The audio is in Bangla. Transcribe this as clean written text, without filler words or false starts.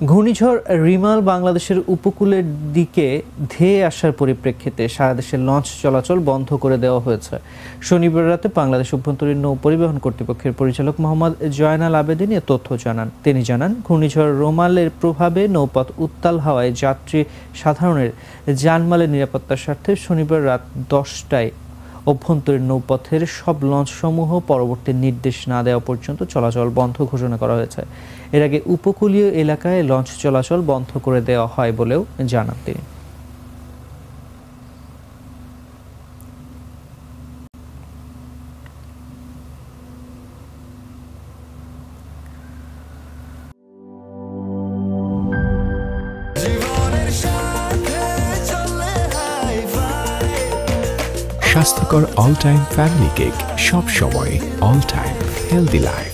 ঘূর্ণিঝড় রিমাল বাংলাদেশের উপকূলের দিকে ধেয়ে আসার পরিপ্রেক্ষিতে সারা দেশে লঞ্চ চলাচল বন্ধ করে দেওয়া হয়েছে। শনিবার রাতে বাংলাদেশ অভ্যন্তরীণ নৌ পরিবহন কর্তৃপক্ষের পরিচালক মোহাম্মদ জয়নাল আবেদিন এ তথ্য জানান। তিনি জানান, ঘূর্ণিঝড় রোমালের প্রভাবে নৌপথ উত্তাল হওয়ায় যাত্রী সাধারণের জানমালের নিরাপত্তার স্বার্থে শনিবার রাত 10টায় অভ্যন্তরীণ নৌপথের সব লঞ্চসমূহ পরবর্তী নির্দেশ না দেওয়া পর্যন্ত চলাচল বন্ধ ঘোষণা করা হয়েছে। এর আগে উপকূলীয় এলাকায় লঞ্চ চলাচল বন্ধ করে দেওয়া হয় বলেও জানান তিনি। স্বাস্থ্যকর অল টাইম ফ্যামিলি কেক, সব সময় অল টাইম হেলদি লাইফ।